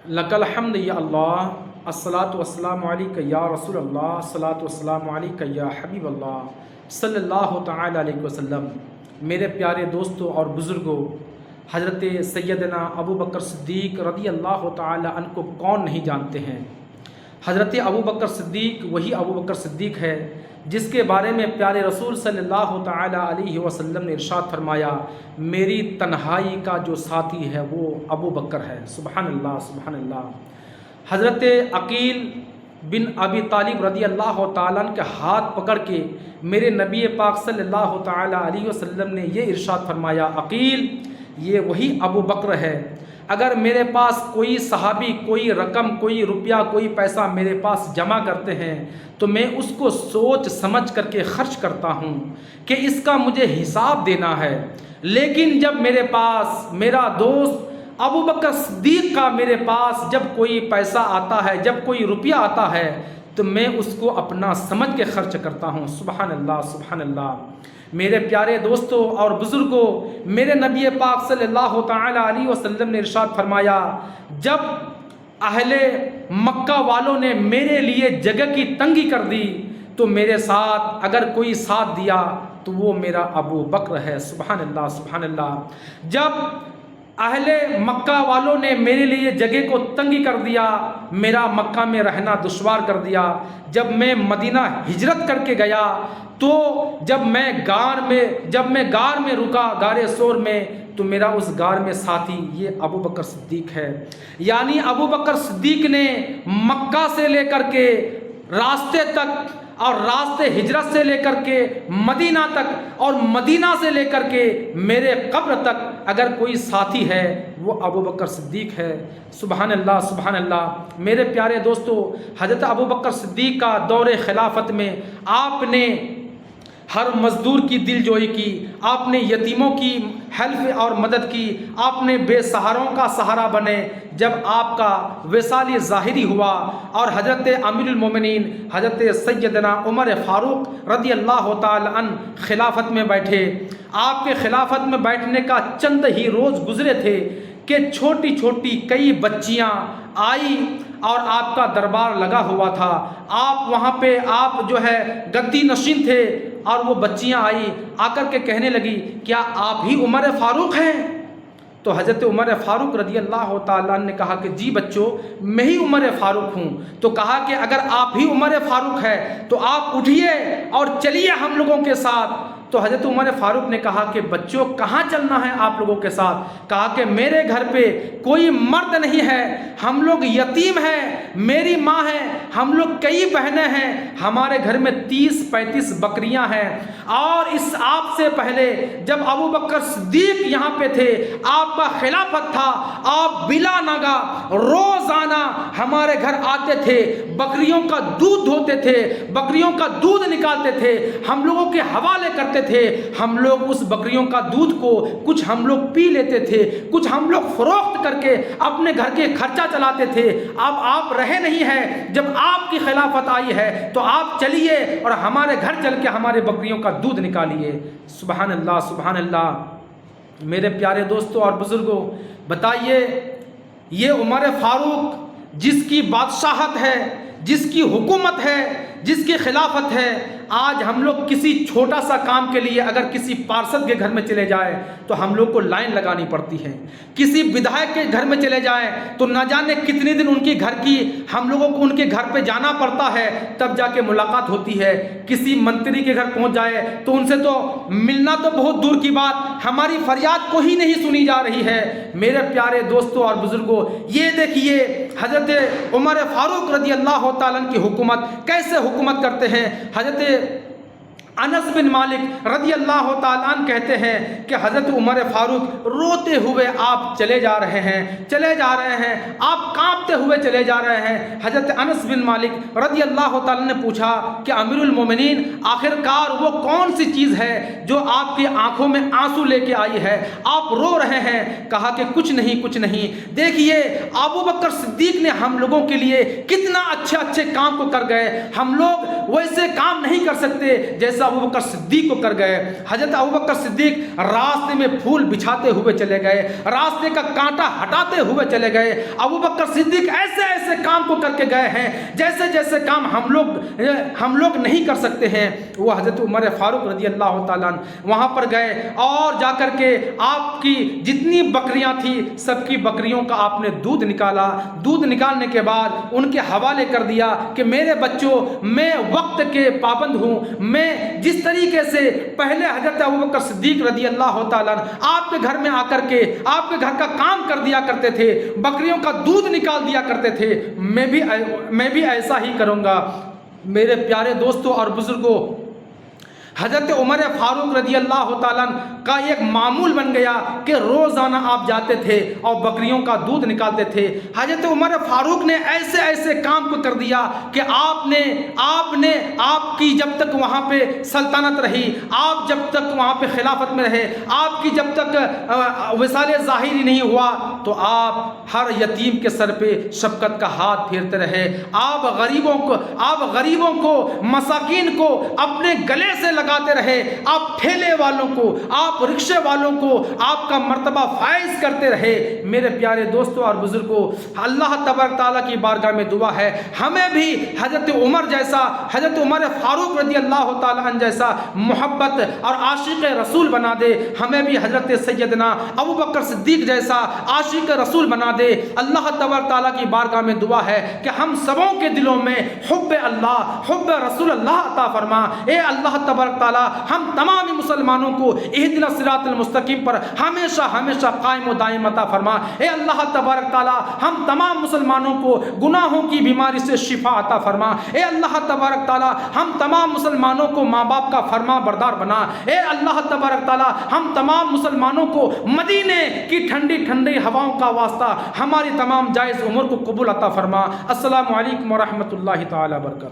لک الحمد یا اللہ، الصلاۃ والسلام علیک یا رسول اللہ، الصلاۃ والسلام علیک یا حبیب اللہ صلی اللہ تعالی علیہ وسلم۔ میرے پیارے دوستوں اور بزرگوں، حضرت سیدنا ابو بکر صدیق رضی اللہ تعالی عنہ کو کون نہیں جانتے ہیں؟ حضرت ابو بکر صدیق وہی ابو بکر صدیق ہے جس کے بارے میں پیارے رسول صلی اللہ تعالی علیہ وسلم نے ارشاد فرمایا، میری تنہائی کا جو ساتھی ہے وہ ابو بکر ہے۔ سبحان اللہ، سبحان اللہ۔ حضرت عقیل بن ابی طالب رضی اللہ تعالیٰ عنہ کے ہاتھ پکڑ کے میرے نبی پاک صلی اللہ تعالی علیہ وسلم نے یہ ارشاد فرمایا، عقیل یہ وہی ابو بکر ہے۔ اگر میرے پاس کوئی صحابی کوئی رقم کوئی روپیہ کوئی پیسہ میرے پاس جمع کرتے ہیں تو میں اس کو سوچ سمجھ کر کے خرچ کرتا ہوں کہ اس کا مجھے حساب دینا ہے، لیکن جب میرے پاس میرا دوست ابو بکر صدیق کا میرے پاس جب کوئی پیسہ آتا ہے، جب کوئی روپیہ آتا ہے تو میں اس کو اپنا سمجھ کے خرچ کرتا ہوں۔ سبحان اللہ، سبحان اللہ۔ میرے پیارے دوستوں اور بزرگوں، میرے نبی پاک صلی اللہ تعالی علیہ وسلم نے ارشاد فرمایا، جب اہل مکہ والوں نے میرے لیے جگہ کی تنگی کر دی تو میرے ساتھ اگر کوئی ساتھ دیا تو وہ میرا ابو بکر ہے۔ سبحان اللہ، سبحان اللہ۔ جب اہل مکہ والوں نے میرے لیے جگہ کو تنگی کر دیا، میرا مکہ میں رہنا دشوار کر دیا، جب میں مدینہ ہجرت کر کے گیا تو جب میں غار میں رکا، غار ثور میں، تو میرا اس غار میں ساتھی یہ ابو بکر صدیق ہے۔ یعنی ابو بکر صدیق نے مکہ سے لے کر کے راستے تک اور راستے ہجرت سے لے کر کے مدینہ تک اور مدینہ سے لے کر کے میرے قبر تک اگر کوئی ساتھی ہے وہ ابو بکر صدیق ہے۔ سبحان اللہ، سبحان اللہ۔ میرے پیارے دوستو، حضرت ابو بکر صدیق کا دور خلافت میں آپ نے ہر مزدور کی دل جوئی کی، آپ نے یتیموں کی ہیلپ اور مدد کی، آپ نے بے سہاروں کا سہارا بنے۔ جب آپ کا وصال ظاہری ہوا اور حضرت امیر المومنین حضرت سیدنا عمر فاروق رضی اللہ تعالی عنہ خلافت میں بیٹھے، آپ کے خلافت میں بیٹھنے کا چند ہی روز گزرے تھے کہ چھوٹی چھوٹی کئی بچیاں آئی اور آپ کا دربار لگا ہوا تھا، آپ وہاں پہ آپ جو ہے گدی نشین تھے، اور وہ بچیاں آئی آ کر کے کہنے لگی، کیا آپ ہی عمر فاروق ہیں؟ تو حضرت عمر فاروق رضی اللہ تعالیٰ نے کہا کہ جی بچوں، میں ہی عمر فاروق ہوں۔ تو کہا کہ اگر آپ ہی عمر فاروق ہے تو آپ اٹھیے اور چلیے ہم لوگوں کے ساتھ۔ تو حضرت عمر فاروق نے کہا کہ بچوں کہاں چلنا ہے آپ لوگوں کے ساتھ؟ کہا کہ میرے گھر پہ کوئی مرد نہیں ہے، ہم لوگ یتیم ہیں، میری ماں ہے، ہم لوگ کئی بہنیں ہیں، ہمارے گھر میں 30-35 بکریاں ہیں، اور اس آپ سے پہلے جب ابو بکر صدیق یہاں پہ تھے، آپ کا خلافت تھا، آپ بلا ناگا روزانہ ہمارے گھر آتے تھے، بکریوں کا دودھ دھوتے تھے، بکریوں کا دودھ نکالتے تھے، ہم لوگوں کے حوالے کرتے تھے، ہم لوگ اس بکریوں کا دودھ کو کچھ ہم لوگ پی لیتے تھے، کچھ ہم لوگ فروخت کر کے اپنے گھر کے خرچہ چلاتے تھے۔ اب آپ رہے نہیں ہیں، جب آپ کی خلافت آئی ہے تو آپ چلیے اور ہمارے گھر چل کے ہمارے بکریوں کا دودھ نکالیے۔ سبحان اللہ، سبحان اللہ۔ میرے پیارے دوستوں اور بزرگوں، بتائیے یہ عمر فاروق جس کی بادشاہت ہے، جس کی حکومت ہے، جس کی خلافت ہے، آج ہم لوگ کسی چھوٹا سا کام کے لیے اگر کسی پارشد کے گھر میں چلے جائیں تو ہم لوگ کو لائن لگانی پڑتی ہے، کسی ودھائک کے گھر میں چلے جائیں تو نہ جانے کتنے دن ان کے گھر کی ہم لوگوں کو ان کے گھر پہ جانا پڑتا ہے، تب جا کے ملاقات ہوتی ہے۔ کسی منتری کے گھر پہنچ جائے تو ان سے تو ملنا تو بہت دور کی بات، ہماری فریاد کو ہی نہیں سنی جا رہی ہے۔ میرے پیارے دوستوں اور بزرگوں، یہ دیکھیے حضرت عمر فاروق رضی اللہ تعالیٰ عنہ کی حکومت کیسے حکومت کرتے ہیں۔ حضرت انس بن مالک رضی اللہ تعالیٰ عنہ کہتے ہیں کہ حضرت عمر فاروق روتے ہوئے آپ چلے جا رہے ہیں، آپ کانپتے ہوئے چلے جا رہے ہیں۔ حضرت انس بن مالک رضی اللہ تعالیٰ نے پوچھا کہ امیر المومنین آخر کار وہ کون سی چیز ہے جو آپ کی آنکھوں میں آنسو لے کے آئی ہے، آپ رو رہے ہیں؟ کہا کہ کچھ نہیں، دیکھیے ابو بکر صدیق نے ہم لوگوں کے لیے کتنا اچھے کام کو کر گئے، ہم لوگ ویسے کام نہیں کر سکتے جیسا جیسا ابوبکر صدیق کو کر گئے۔ حضرت ابوبکر صدیق راستے میں پھول بچھاتے ہوئے چلے گئے، راستے کا کانٹا ہٹاتے ہوئے چلے گئے۔ ابوبکر صدیق ایسے ایسے کام کو کر کے گئے ہیں جیسے جیسے کام ہم لوگ نہیں کر سکتے ہیں۔ وہ حضرت عمر فاروق رضی اللہ تعالیٰ عنہ وہاں پر گئے اور جا کر کے آپ کی جتنی بکریاں تھیں سب کی بکریوں کا آپ نے دودھ نکالا۔ دودھ نکالنے کے بعد ان کے حوالے کر دیا کہ میرے بچوں، میں وقت کے پابند ہوں، میں جس طریقے سے پہلے حضرت ابوبکر صدیق رضی اللہ تعالیٰ عنہ آپ کے گھر میں آ کر کے آپ کے گھر کا کام کر دیا کرتے تھے، بکریوں کا دودھ نکال دیا کرتے تھے، میں بھی ایسا ہی کروں گا۔ میرے پیارے دوستوں اور بزرگوں، حضرت عمر فاروق رضی اللہ تعالیٰ عنہ کا ایک معمول بن گیا کہ روزانہ آپ جاتے تھے اور بکریوں کا دودھ نکالتے تھے۔ حضرت عمر فاروق نے ایسے ایسے کام کو کر دیا کہ آپ کی جب تک وہاں پہ سلطنت رہی، آپ جب تک وہاں پہ خلافت میں رہے، آپ کی جب تک وصال ظاہری نہیں ہوا تو آپ ہر یتیم کے سر پہ شفقت کا ہاتھ پھیرتے رہے۔ آپ غریبوں کو مساکین کو اپنے گلے سے لگاتے رہے، آپ ٹھیلے والوں کو، آپ رکشے والوں کو آپ کا مرتبہ فائز کرتے رہے۔ میرے پیارے دوستوں اور بزرگوں، اللہ تبارک تعالیٰ کی بارگاہ میں دعا ہے ہمیں بھی حضرت عمر جیسا، حضرت عمر فاروق رضی اللہ تعالیٰ عنہ جیسا محبت اور عاشق رسول بنا دے، ہمیں بھی حضرت سیدنا ابوبکر صدیق جیسا عاشق رسول بنا دے۔ اللہ تبارک تعالیٰ کی بارگاہ میں دعا ہے کہ ہم سبوں کے دلوں میں حب اللہ، حب رسول اللہ عطا فرما۔ اے اللہ تبارک تعالیٰ ہم تمام مسلمانوں کو اہدنا الصراط المستقیم پر ہمیشہ ہمیشہ قائم و دائم عطا فرما۔ اے اللہ تبارک تعالیٰ ہم تمام مسلمانوں کو گناہوں کی بیماری سے شفا عطا فرما۔ اے اللہ تبارک تعالیٰ ہم تمام مسلمانوں کو ماں باپ کا فرما بردار بنا۔ اے اللہ تبارک تعالیٰ ہم تمام مسلمانوں کو مدینے کی ٹھنڈی ٹھنڈی ہواؤں کا واسطہ ہماری تمام جائز عمر کو قبول عطا فرما۔ السلام علیکم ورحمۃ اللہ تعالیٰ وبرکاتہ۔